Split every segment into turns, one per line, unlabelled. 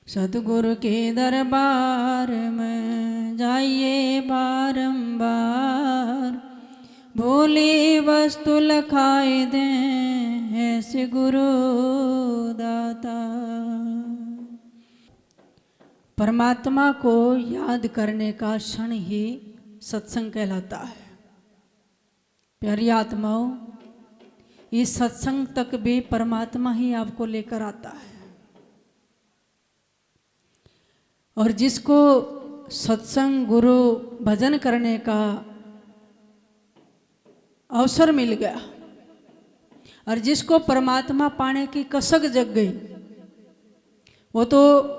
सतगुरु के दरबार में जाइए बारंबार, भोली वस्तु लखाए दें ऐसे गुरु दाता। परमात्मा को याद करने का क्षण ही सत्संग कहलाता है। प्यारी आत्माओं, इस सत्संग तक भी परमात्मा ही आपको लेकर आता है। और जिसको सत्संग गुरु भजन करने का अवसर मिल गया और जिसको परमात्मा पाने की कसक जग गई, वो तो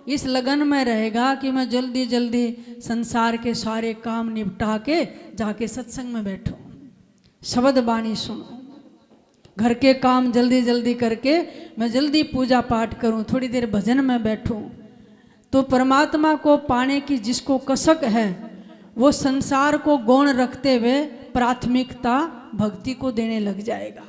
इस लगन में रहेगा कि मैं जल्दी जल्दी संसार के सारे काम निपटा के जाके सत्संग में बैठूं, शब्द बाणी सुनूं, घर के काम जल्दी जल्दी करके मैं जल्दी पूजा पाठ करूं, थोड़ी देर भजन में बैठूं। तो परमात्मा को पाने की जिसको कसक है वो संसार को गौण रखते हुए प्राथमिकता भक्ति को देने लग जाएगा।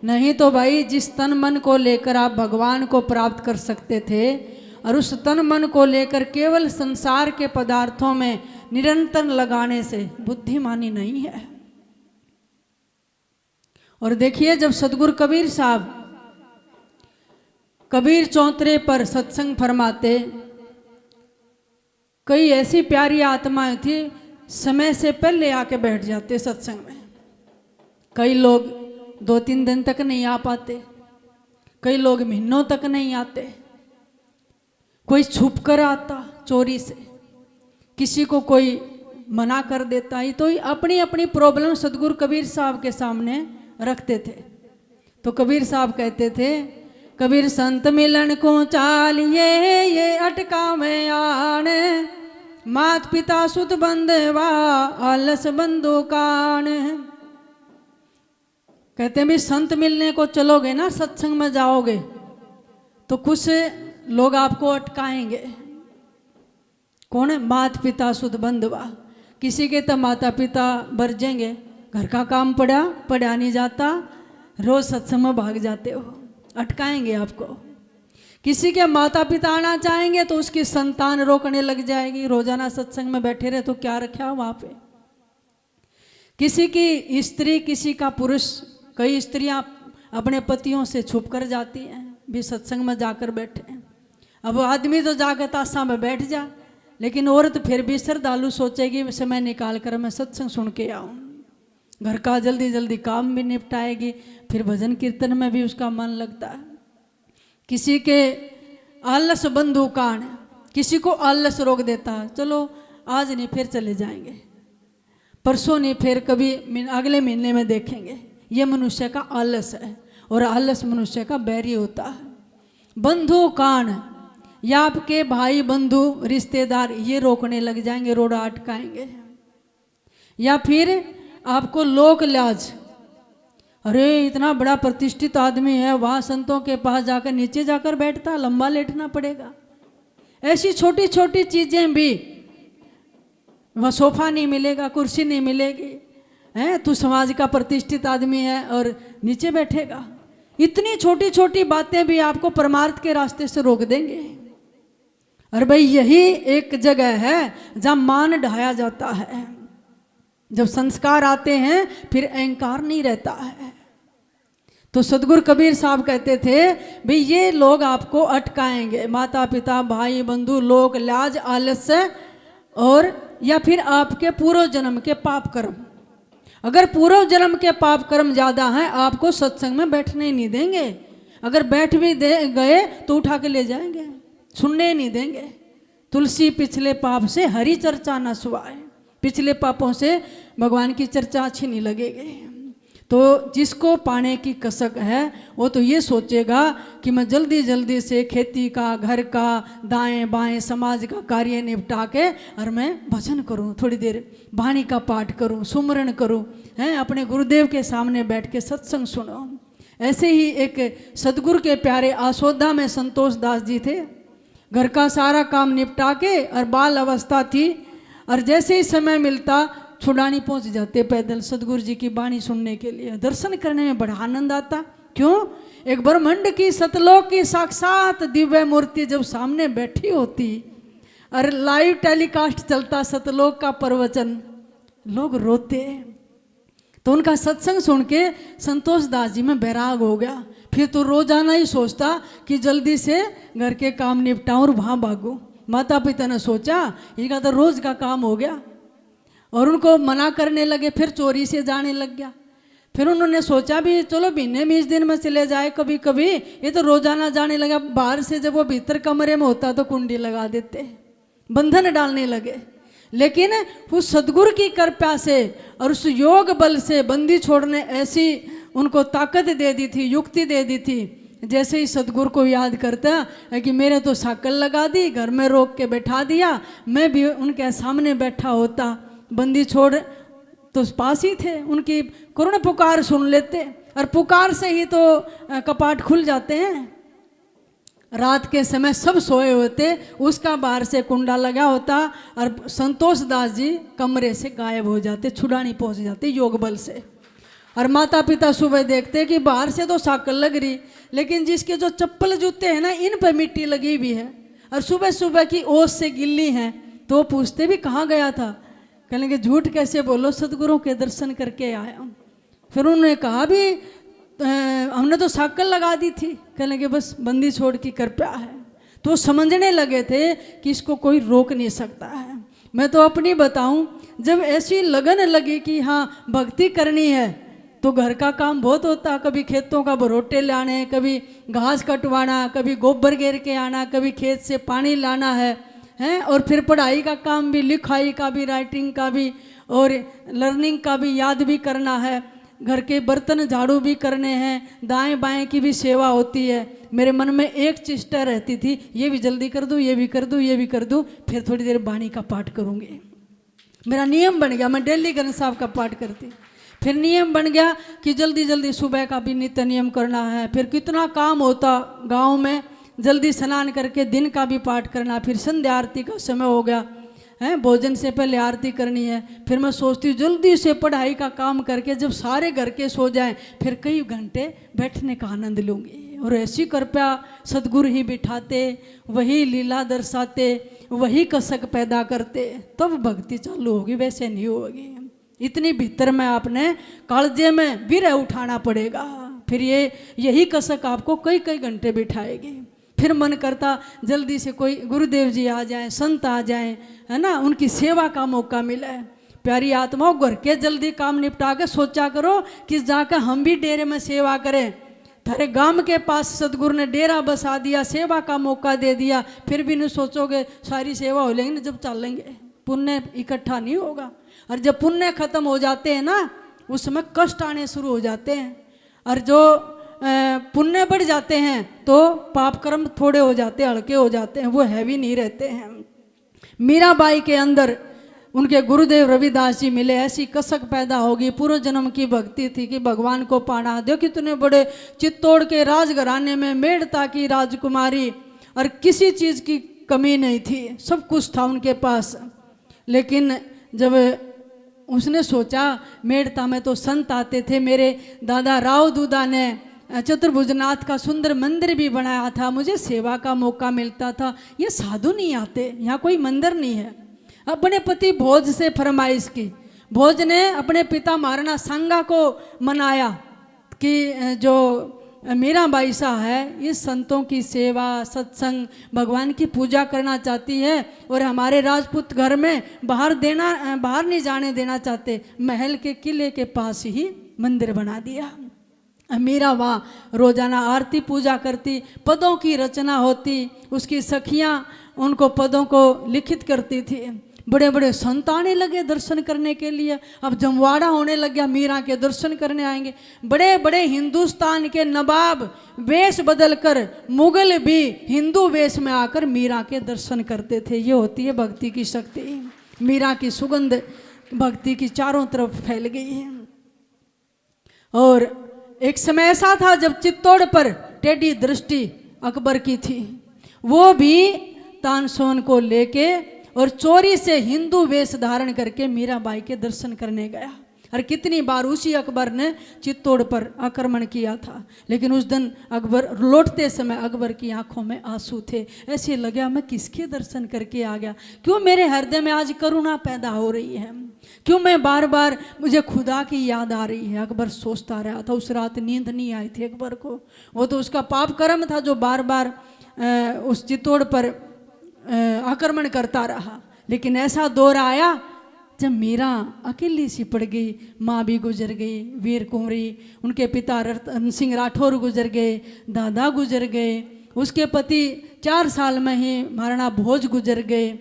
नहीं तो भाई, जिस तन मन को लेकर आप भगवान को प्राप्त कर सकते थे और उस तन मन को लेकर केवल संसार के पदार्थों में निरंतर लगाने से बुद्धिमानी नहीं है। और देखिए, जब सतगुरु कबीर साहब कबीर चौतरे पर सत्संग फरमाते, कई ऐसी प्यारी आत्माएं थी समय से पहले आके बैठ जाते सत्संग में। कई लोग 2-3 दिन तक नहीं आ पाते, कई लोग महीनों तक नहीं आते, कोई छुप कर आता चोरी से, किसी को कोई मना कर देता। ये तो अपनी अपनी प्रॉब्लम सतगुरु कबीर साहब के सामने रखते थे। तो कबीर साहब कहते थे, कबीर संत मिलन को चालिए ये अटका में आन, मात पिता सुत बंधवा आलस बंधु कान। कहते हैं भी संत मिलने को चलोगे ना, सत्संग में जाओगे तो कुछ लोग आपको अटकाएंगे। कौन है? मात पिता सुत बंधवा। किसी के तो माता पिता बरजेंगे, घर का काम पड़ा नहीं जाता, रोज सत्संग में भाग जाते हो, अटकाएंगे आपको। किसी के माता पिता आना चाहेंगे तो उसकी संतान रोकने लग जाएगी, रोजाना सत्संग में बैठे रहे तो क्या रखा वहां पे। किसी की स्त्री, किसी का पुरुष, कई स्त्रियां अपने पतियों से छुप कर जाती हैं भी सत्संग में जाकर बैठे हैं। अब आदमी तो जाकर ताशा में बैठ जा, लेकिन औरत फिर भी श्रद्धालु सोचेगी समय निकाल कर मैं सत्संग सुन के आऊँ। घर का जल्दी जल्दी काम भी निपटाएगी, फिर भजन कीर्तन में भी उसका मन लगता है। किसी के आलस बंधु कान, किसी को आलस रोक देता है, चलो आज नहीं फिर चले जाएंगे, परसों नहीं फिर कभी अगले महीने में देखेंगे। ये मनुष्य का आलस है और आलस मनुष्य का बैरी होता है। बंधु कान, या आपके भाई बंधु रिश्तेदार ये रोकने लग जाएंगे, रोड़ा अटकाएंगे। या फिर आपको लोक लाज, अरे इतना बड़ा प्रतिष्ठित आदमी है, वहाँ संतों के पास जाकर नीचे जाकर बैठता, लंबा लेटना पड़ेगा। ऐसी छोटी छोटी चीजें भी, वह सोफा नहीं मिलेगा, कुर्सी नहीं मिलेगी, हैं तू समाज का प्रतिष्ठित आदमी है और नीचे बैठेगा। इतनी छोटी छोटी बातें भी आपको परमार्थ के रास्ते से रोक देंगे। और भाई यही एक जगह है जहाँ मान ढाया जाता है। जब संस्कार आते हैं फिर अहंकार नहीं रहता है। तो सतगुरु कबीर साहब कहते थे भाई ये लोग आपको अटकाएंगे, माता पिता भाई बंधु लोक लाज आलस्य, और या फिर आपके पूर्व जन्म के पाप कर्म। अगर पूर्व जन्म के पाप कर्म ज्यादा हैं आपको सत्संग में बैठने नहीं देंगे। अगर बैठ भी गए तो उठा के ले जाएंगे, सुनने नहीं देंगे। तुलसी पिछले पाप से हरी चर्चा न सुहाए, पिछले पापों से भगवान की चर्चा अच्छी नहीं लगेगी। तो जिसको पाने की कसक है वो तो ये सोचेगा कि मैं जल्दी जल्दी से खेती का, घर का, दाएं बाएं समाज का कार्य निपटा के और मैं भजन करूं, थोड़ी देर वाणी का पाठ करूं, सुमरण करूं, हैं अपने गुरुदेव के सामने बैठ के सत्संग सुनो। ऐसे ही एक सदगुरु के प्यारे आसोदा में संतोष दास जी थे। घर का सारा काम निपटा के और बाल अवस्था थी, और जैसे ही समय मिलता छुड़ानी पहुंच जाते पैदल सदगुरु जी की वाणी सुनने के लिए। दर्शन करने में बड़ा आनंद आता, क्यों? एक ब्रह्मांड की सतलोक की साक्षात दिव्य मूर्ति जब सामने बैठी होती और लाइव टेलीकास्ट चलता सतलोक का प्रवचन, लोग रोते। तो उनका सत्संग सुन के संतोष दास जी में बैराग हो गया। फिर तो रोजाना ही सोचता कि जल्दी से घर के काम निपटाऊं और वहाँ भागूं। माता पिता ने सोचा इनका तो रोज का काम हो गया और उनको मना करने लगे, फिर चोरी से जाने लग गया। फिर उन्होंने सोचा भी चलो महीने में 20 दिन में चले जाए कभी कभी, ये तो रोजाना जाने लगा। बाहर से जब वो भीतर कमरे में होता तो कुंडी लगा देते, बंधन डालने लगे। लेकिन उस सदगुरु की कृपा से और उस योग बल से बंदी छोड़ने ऐसी उनको ताकत दे दी थी, युक्ति दे दी थी। जैसे ही सदगुरु को याद करता है कि मेरे तो साकल लगा दी, घर में रोक के बैठा दिया, मैं भी उनके सामने बैठा होता, बंदी छोड़ तो पास ही थे, उनकी करुण पुकार सुन लेते। और पुकार से ही तो कपाट खुल जाते हैं। रात के समय सब सोए होते, उसका बाहर से कुंडा लगा होता और संतोष दास जी कमरे से गायब हो जाते, छुड़ानी पहुंच जाते योग बल से। और माता पिता सुबह देखते कि बाहर से तो साकल लग रही, लेकिन जिसके जो चप्पल जूते हैं ना, इन पर मिट्टी लगी भी है और सुबह सुबह की ओस से गिल्ली है। तो पूछते भी कहाँ गया था? कहेंगे झूठ कैसे बोलो, सदगुरु के दर्शन करके आया। फिर उन्होंने कहा भी हमने तो साकल लगा दी थी। कहेंगे बस बंदी छोड़ की कृपा है। तो समझने लगे थे कि इसको कोई रोक नहीं सकता है। मैं तो अपनी बताऊं, जब ऐसी लगन लगी कि हाँ भक्ति करनी है तो घर का काम बहुत होता, कभी खेतों का बरोटे लाने, कभी घास कटवाना, कभी गोबर घेर के आना, कभी खेत से पानी लाना है और फिर पढ़ाई का काम भी, लिखाई का भी, राइटिंग का भी और लर्निंग का भी, याद भी करना है। घर के बर्तन झाड़ू भी करने हैं, दाएं बाएं की भी सेवा होती है। मेरे मन में एक चेष्टा रहती थी, ये भी जल्दी कर दूँ, ये भी कर दूँ, ये भी कर दूँ, फिर थोड़ी देर वाणी का पाठ करूँगी। मेरा नियम बन गया, मैं डेली ग्रंथ साहब का पाठ करती। फिर नियम बन गया कि जल्दी जल्दी सुबह का भी नित्य नियम करना है। फिर कितना काम होता गाँव में, जल्दी स्नान करके दिन का भी पाठ करना। फिर संध्या आरती का समय हो गया है, भोजन से पहले आरती करनी है। फिर मैं सोचती हूँ जल्दी से पढ़ाई का काम करके जब सारे घर के सो जाएं, फिर कई घंटे बैठने का आनंद लूँगी। और ऐसी कृपया सदगुरु ही बिठाते, वही लीला दर्शाते, वही कसक पैदा करते, तब भक्ति चालू होगी, वैसे नहीं होगी। इतनी भीतर में आपने कालजे में विरह उठाना पड़ेगा, फिर यही कसक आपको कई कई घंटे बिठाएगी। फिर मन करता जल्दी से कोई गुरुदेव जी आ जाएं, संत आ जाएं, है ना, उनकी सेवा का मौका मिले। प्यारी आत्माओं, घर के जल्दी काम निपटा के सोचा करो कि जाकर हम भी डेरे में सेवा करें। थारे गांव के पास सदगुरु ने डेरा बसा दिया, सेवा का मौका दे दिया, फिर भी नहीं सोचोगे सारी सेवा हो लेंगे जब चलेंगे, पुण्य इकट्ठा नहीं होगा। और जब पुण्य खत्म हो जाते हैं ना, उस समय कष्ट आने शुरू हो जाते हैं। और जो पुण्य बढ़ जाते हैं तो पाप कर्म थोड़े हो जाते हैं, हल्के हो जाते हैं, वो हैवी नहीं रहते हैं। मीराबाई के अंदर उनके गुरुदेव रविदास जी मिले, ऐसी कसक पैदा होगी, पूर्व जन्म की भक्ति थी कि भगवान को पाना। देखो कितने बड़े चित्तौड़ के राजघराने में मेड़ता की राजकुमारी, और किसी चीज़ की कमी नहीं थी, सब कुछ था उनके पास। लेकिन जब उसने सोचा मेड़ता में तो संत आते थे, मेरे दादा राव दूदा ने चतुर्भुजनाथ का सुंदर मंदिर भी बनाया था, मुझे सेवा का मौका मिलता था। ये साधु नहीं आते, यहाँ कोई मंदिर नहीं है। अपने पति भोज से फरमाइश की, भोज ने अपने पिता महाराणा सांगा को मनाया कि जो मीराबाई सा है ये संतों की सेवा, सत्संग, भगवान की पूजा करना चाहती है और हमारे राजपूत घर में बाहर नहीं जाने देना चाहते। महल के किले के पास ही मंदिर बना दिया। मीरा वहाँ रोजाना आरती पूजा करती, पदों की रचना होती, उसकी सखियाँ उनको पदों को लिखित करती थी। बड़े बड़े संत आने लगे दर्शन करने के लिए। अब जमवाड़ा होने लग गया, मीरा के दर्शन करने आएंगे। बड़े बड़े हिंदुस्तान के नवाब वेश बदलकर मुगल भी हिंदू वेश में आकर मीरा के दर्शन करते थे। ये होती है भक्ति की शक्ति। मीरा की सुगंध भक्ति की चारों तरफ फैल गई है। और एक समय ऐसा था जब चित्तौड़ पर टेढ़ी दृष्टि अकबर की थी, वो भी तानसेन को लेके और चोरी से हिंदू वेश धारण करके मीराबाई के दर्शन करने गया। और कितनी बार उसी अकबर ने चित्तौड़ पर आक्रमण किया था, लेकिन उस दिन अकबर लौटते समय अकबर की आंखों में आंसू थे। ऐसे लगा मैं किसके दर्शन करके आ गया, क्यों मेरे हृदय में आज करुणा पैदा हो रही है, क्यों मैं बार बार मुझे खुदा की याद आ रही है। अकबर सोचता रहा था। उस रात नींद नहीं आई थी अकबर को। वो तो उसका पाप कर्म था जो बार बार उस चित्तौड़ पर आक्रमण करता रहा। लेकिन ऐसा दौर आया जब मीरा अकेली सी पड़ गई। माँ भी गुजर गई, वीर कुंवरी, उनके पिता रतन सिंह राठौर गुजर गए, दादा गुजर गए, उसके पति 4 साल में ही महाराणा भोज गुजर गए,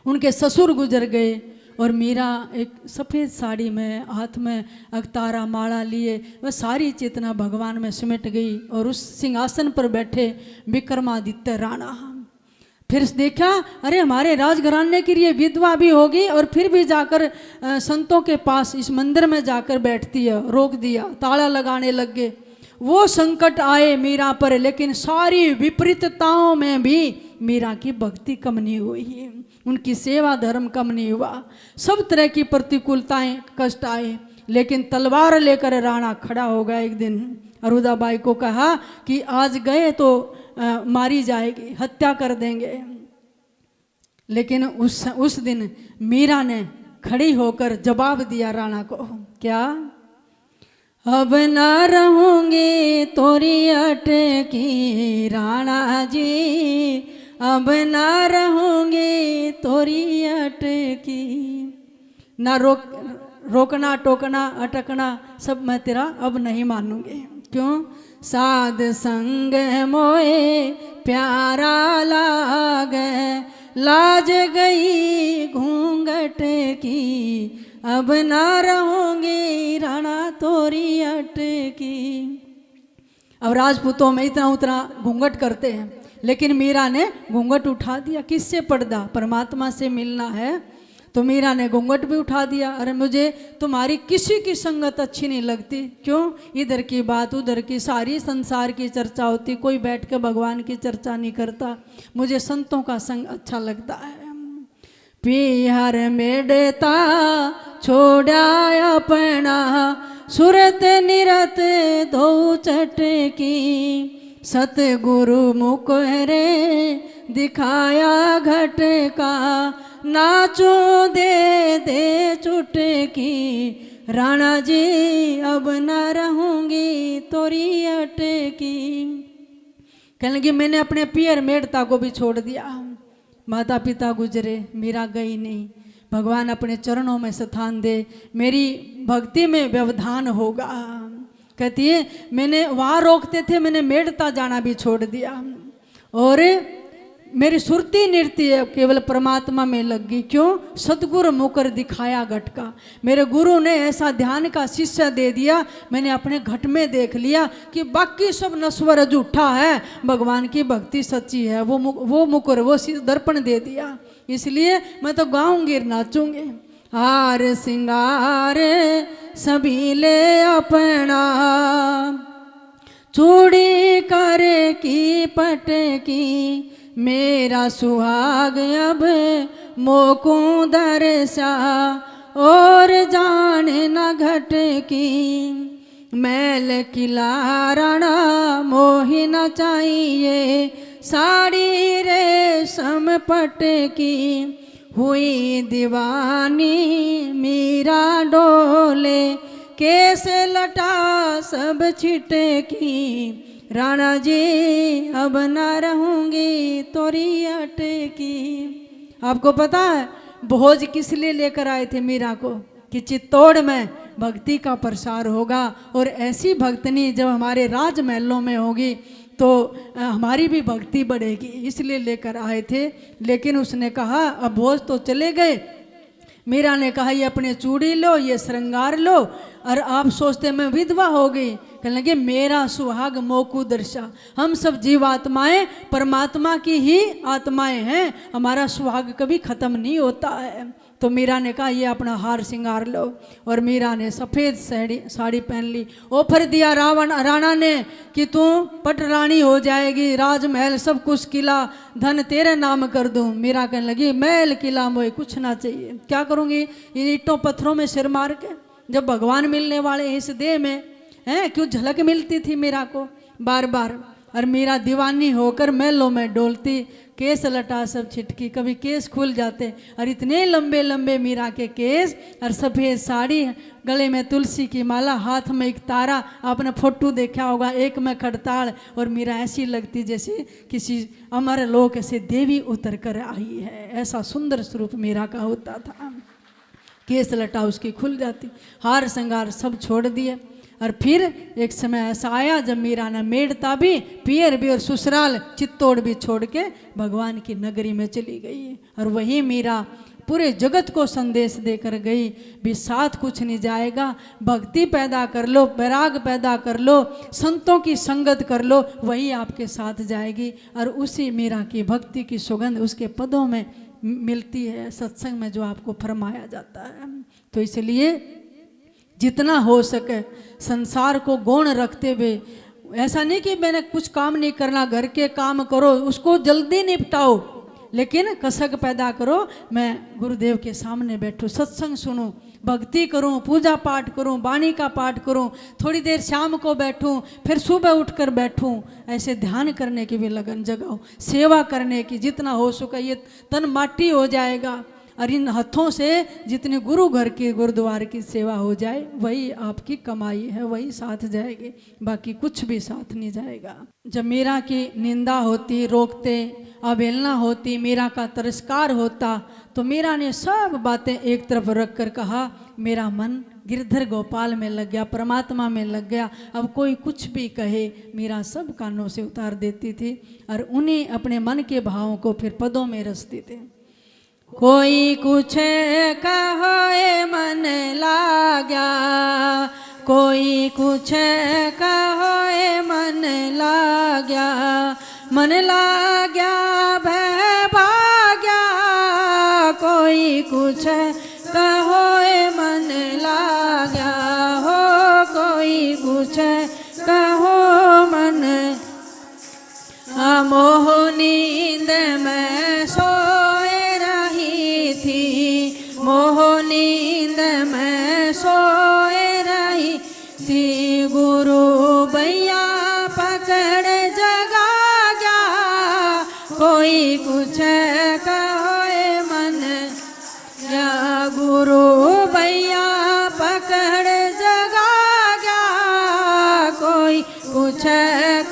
उनके ससुर गुजर गए। और मीरा एक सफ़ेद साड़ी में, हाथ में अगतारा माला लिए, वह सारी चेतना भगवान में सिमट गई। और उस सिंहासन पर बैठे विक्रमादित्य राणा। फिर देखा, अरे हमारे राजघराने की ये विधवा भी होगी और फिर भी जाकर संतों के पास इस मंदिर में जाकर बैठती है। रोक दिया, ताला लगाने लग गए। वो संकट आए मीरा पर, लेकिन सारी विपरीतताओं में भी मीरा की भक्ति कम नहीं हुई है, उनकी सेवा धर्म कम नहीं हुआ। सब तरह की प्रतिकूलताएं, कष्ट आए, लेकिन तलवार लेकर राणा खड़ा हो गया एक दिन। अरुदाबाई को कहा कि आज गए तो मारी जाएगी, हत्या कर देंगे। लेकिन उस दिन मीरा ने खड़ी होकर जवाब दिया राणा को, क्या? अब ना रहूंगी तोरी अटकी राणा जी, अब ना रहूंगी तोरी अटकी। ना रोकना टोकना अटकना सब मैं तेरा अब नहीं मानूंगी। क्यों? साध संग मोए प्यारा लागे, लाज गई घूंघट की, अब ना रहूंगी राणा तोरी अटकी। अब राजपूतों में इतना उतना घूंघट करते हैं, लेकिन मीरा ने घूंघट उठा दिया। किससे पर्दा? परमात्मा से मिलना है तो मीरा ने घूंघट भी उठा दिया। अरे मुझे तुम्हारी किसी की संगत अच्छी नहीं लगती। क्यों? इधर की बात उधर की, सारी संसार की चर्चा होती, कोई बैठ के भगवान की चर्चा नहीं करता। मुझे संतों का संग अच्छा लगता है। पिहर मेडता छोड़ा अपना, सुरत निरत धो चटकी, सतगुरु मुकरे दिखाया घटका, नाचो दे दे चुटकी, राणा जी अब ना रहूंगी तोरी अटकी। कहने लगी मैंने अपने पियर मेड़ता को भी छोड़ दिया। माता पिता गुजरे, मीरा गई नहीं। भगवान अपने चरणों में स्थान दे, मेरी भक्ति में व्यवधान होगा। कहती है मैंने वहाँ रोकते थे, मैंने मेड़ता जाना भी छोड़ दिया और मेरी सुरती नृत्य केवल परमात्मा में लग गई। क्यों? सतगुरु मुकर दिखाया घटका। मेरे गुरु ने ऐसा ध्यान का शिष्य दे दिया, मैंने अपने घट में देख लिया कि बाकी सब नश्वर झूठा है, भगवान की भक्ति सच्ची है। वो मुकर, वो दर्पण दे दिया। इसलिए मैं तो गाऊंगी, नाचूंगी। हार सिंगार सभी ले अपना, चूड़ी कर की पटकी, मेरा सुहाग अब मोकू दरसा, और जान न घट की, मैल किला राणा मोहि न चाहिए, साड़ी रेशम पटकी, हुई दीवानी मीरा डोले, कैसे लटा सब छिटकी, राणा जी अब ना रहूंगी तोरी अटकी। आपको पता है भोज किस लिए लेकर आए थे मीरा को? कि चित्तौड़ में भक्ति का प्रसार होगा और ऐसी भक्तनी जब हमारे राजमहलों में होगी तो हमारी भी भक्ति बढ़ेगी, इसलिए लेकर आए थे। लेकिन उसने कहा अब भोज तो चले गए। मीरा ने कहा ये अपने चूड़ी लो, ये श्रृंगार लो, और आप सोचते मैं विधवा हो गई। कहने लगे मेरा सुहाग मोकू दर्शा। हम सब जीवात्माएं परमात्मा की ही आत्माएं हैं, हमारा सुहाग कभी खत्म नहीं होता है। तो मीरा ने कहा ये अपना हार श्रृंगार लो, और मीरा ने सफ़ेद साड़ी पहन ली। ऑफर दिया राणा ने कि तू पट रानी हो जाएगी, राजमहल सब कुछ किला धन तेरे नाम कर दूं। मीरा कहने लगी महल किला मुझे कुछ ना चाहिए, क्या करूँगी इन ईंटों पत्थरों में सिर मार के? जब भगवान मिलने वाले इस देह में हैं, क्यों झलक मिलती थी मीरा को बार बार। और मीरा दीवानी होकर महलों में डोलती, केस लटा सब छिटकी, कभी केस खुल जाते और इतने लंबे लंबे मीरा के केस, और सफ़ेद साड़ी, गले में तुलसी की माला, हाथ में एक तारा। आपने फोटो देखा होगा, एक में खड़ताल, और मीरा ऐसी लगती जैसे किसी अमर लोक से देवी उतर कर आई है। ऐसा सुंदर स्वरूप मीरा का होता था। केस लटा उसकी खुल जाती, हार श्रृंगार सब छोड़ दिए। और फिर एक समय ऐसा आया जब मीरा ने मेड़ता भी, पियर भी और ससुराल चित्तौड़ भी छोड़ के भगवान की नगरी में चली गई। और वही मीरा पूरे जगत को संदेश देकर गई भी साथ कुछ नहीं जाएगा, भक्ति पैदा कर लो, वैराग पैदा कर लो, संतों की संगत कर लो, वही आपके साथ जाएगी। और उसी मीरा की भक्ति की सुगंध उसके पदों में मिलती है, सत्संग में जो आपको फरमाया जाता है। तो इसलिए जितना हो सके संसार को गौण रखते हुए, ऐसा नहीं कि मैंने कुछ काम नहीं करना, घर के काम करो, उसको जल्दी निपटाओ, लेकिन कसक पैदा करो, मैं गुरुदेव के सामने बैठूं, सत्संग सुनूं, भक्ति करूं, पूजा पाठ करूं, वाणी का पाठ करूं, थोड़ी देर शाम को बैठूं, फिर सुबह उठकर बैठूं। ऐसे ध्यान करने की भी लगन जगाओ, सेवा करने की जितना हो सके। ये तन माटी हो जाएगा, और इन हाथों से जितनी गुरु घर की गुरुद्वार की सेवा हो जाए वही आपकी कमाई है, वही साथ जाएगी, बाकी कुछ भी साथ नहीं जाएगा। जब मीरा की निंदा होती, रोकते, अवहेलना होती, मीरा का तिरस्कार होता, तो मीरा ने सब बातें एक तरफ रख कर कहा, मेरा मन गिरधर गोपाल में लग गया, परमात्मा में लग गया, अब कोई कुछ भी कहे मीरा सब कानों से उतार देती थी, और उन्हीं अपने मन के भावों को फिर पदों में रचती थी। कोई कुछ कहो मन लाग्या, कोई कुछ कहो मन लाग्या, मन लाग्या भय भाग्या, कोई कुछ कहो मन लाग्या हो, कोई कुछ कहो मन। मोह नींद में सोए रही थी, मोह नींद में सोए रही थी, गुरु भैया पकड़ जगा गया, कोई कुछ कहो मन, या गुरु भैया पकड़ जगा गया, कोई कुछ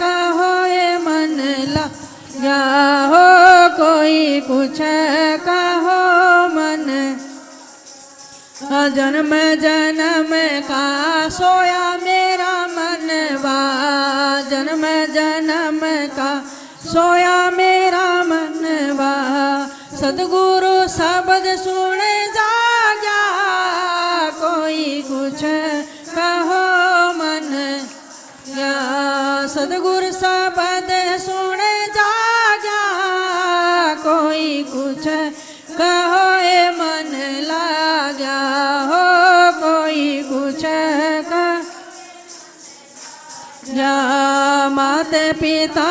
कहो मन लगा हो, कोई कुछ कहो मन। जन्म जन्म का सोया मेरा मनवा, जन्म जन्म का सोया मेरा मनवा, सदगुरु शब्द सुन जागा, कोई कुछ कहो मन, या सदगुरु शब्द सुन जागा, कोई कुछ कहो मन लागा हो, कोई कुछ कह। या मात पिता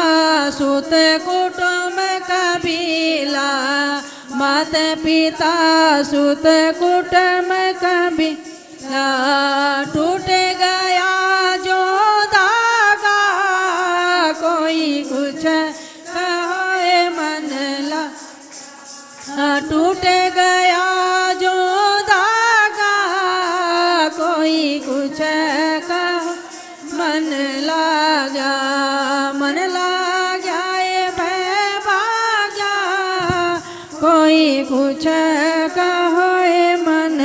सुत कुटुंब कबीला, मात पिता सुत कुटुंब कबीला, टूट गया जो धागा, कोई कुछ कहो मन ला, टूट गया जो धागा, कोई कुछ कहो मन लागा, मन लागा ये भय भागा, कोई कुछ कहो मन।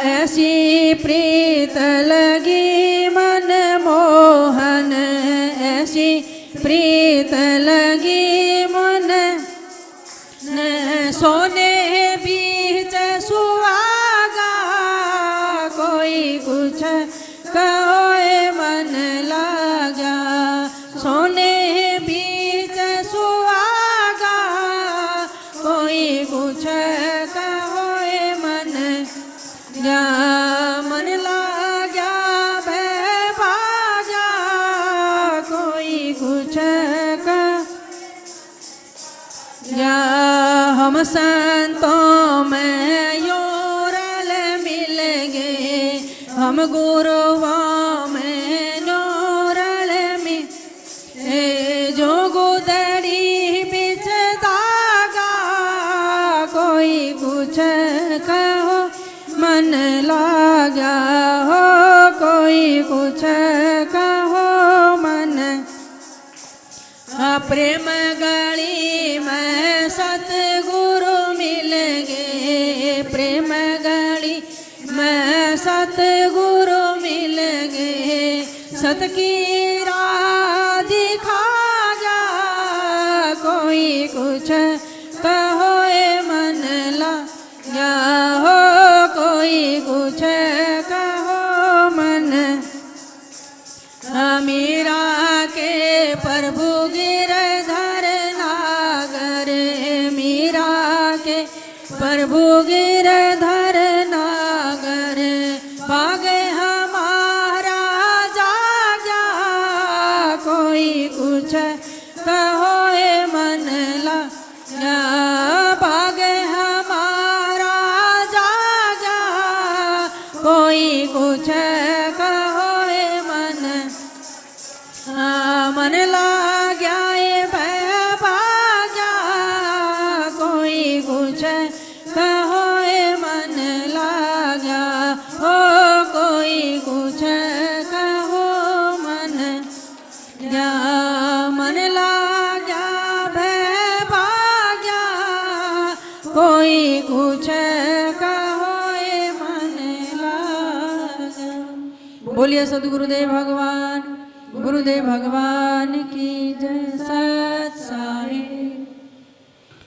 ऐसी प्रीत लगी मन मोहन, ऐसी प्रीत लगी मन, सोने बीच सुहागा, कोई कुछ कहो मन लागा, सोने बीच सुहागा, कोई कुछ कहो मन, या मन लागा भय भागा, कोई कुछ कह। या हम संतों में योरल मिले हम गुरुवा में नोरल में जो गुदड़ी बिच दागा कोई कुछ कहो मन लागा हो कोई कुछ कहो मन प्रेम गली में सतगुरु मिल गए प्रेम गली में सतगुरु मिल गए सत की राह दिखा जा कोई कुछ कहो मन लगा हो कोई कुछ कहो मन मीरा के प्रभु गिरधर नागर मीरा के प्रभु गिरधर नागर भागे हमारा जागा कोई कुछ कहो मन लगा भागे हमारा जागा कोई कुछ कहो मन लाग्या भाग्या कोई कुछ कहो मन लाग्या हो कोई कुछ कहो मन या मन लाग्या भाग्या कोई कुछ कहो मन लाग्या। बोलिए सद्गुरुदेव भगवान गुरुदेव भगवान की जय।